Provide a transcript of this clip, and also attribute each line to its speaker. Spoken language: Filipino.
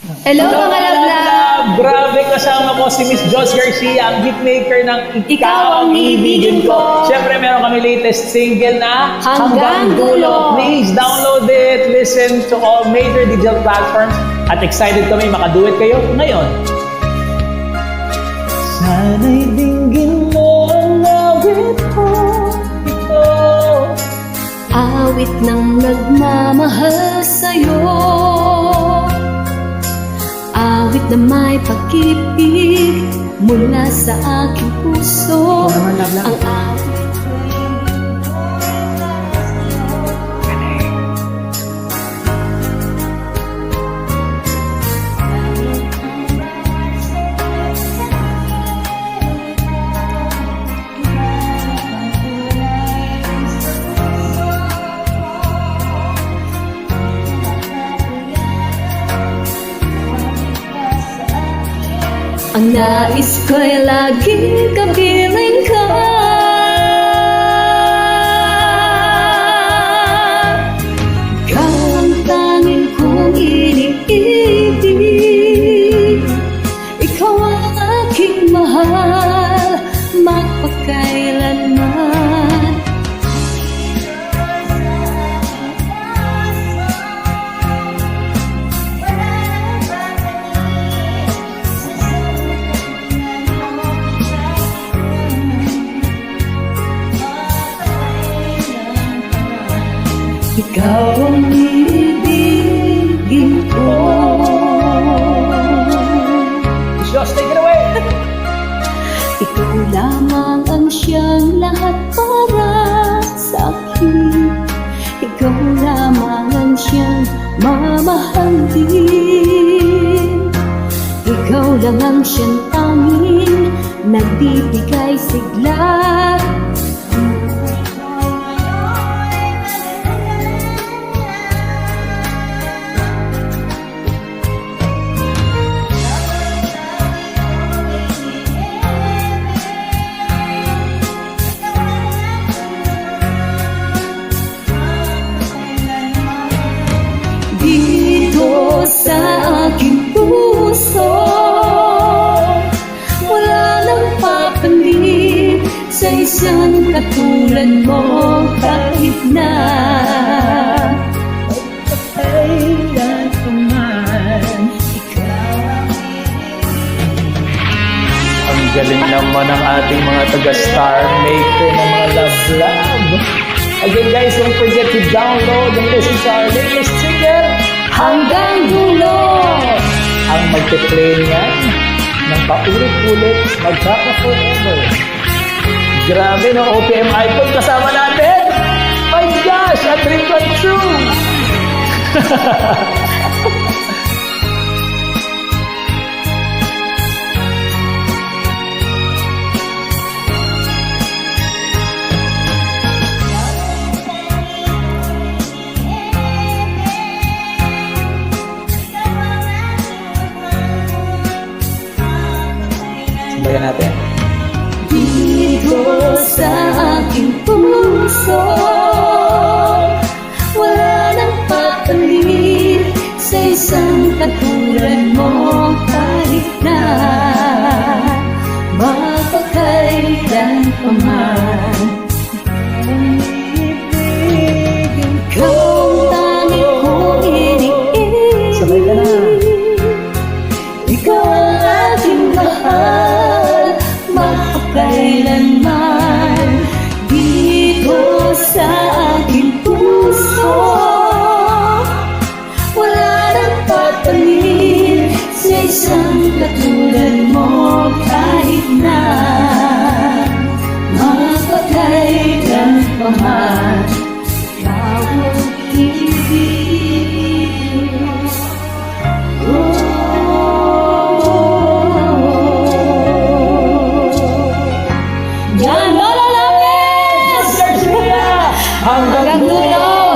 Speaker 1: Hello mga love-love!
Speaker 2: Grabe, kasama ko si Miss Joss Garcia, ang hitmaker ng Ikaw ang Ibigin Ko. Siyempre, meron kami latest single na
Speaker 1: Hanggang Dulo.
Speaker 2: Please download it, listen to all major digital platforms, at excited kami makaduet kayo ngayon. Sana'y dinggin mo ang awit ko ito.
Speaker 1: Awit ng nagmamahal sa'yo, awit na may pag-ibig mula sa aking puso. Ang awit ang nais ko'y laging kapiling ka. Ikaw ang tanging kong iniibig. Ikaw ang aking mahal, magpakailanman. Ikaw ang ibigin ko.
Speaker 2: Miss Joss, take it away!
Speaker 1: Ikaw lamang ang siyang lahat para sa akin. Ikaw lamang ang siyang mamahalin. Ikaw lang ang siyang tanging nagbibigay sigla. Dito sa aking puso, wala nang papalit sa isang katulad mo kahit na
Speaker 2: Kailan pa man. Ang galing naman ng ating mga taga-star maker ng mga love. Again guys, don't forget to download and listen to our latest single,
Speaker 1: Hanggang Dulo.
Speaker 2: ang magpe-play niyan ng paulit-ulit, magkaka-forever. Grabe no, OPM icon kasama natin. My gosh, a dream come true. Sabayan natin.
Speaker 1: Dito sa aking puso, wala nang papalit sa isang katulad mo kahit na mapakailan pa man. Ikaw ang tanging kong iniibig.
Speaker 2: Sabay ka na.
Speaker 1: Ikaw ang aking mahal, magpakailan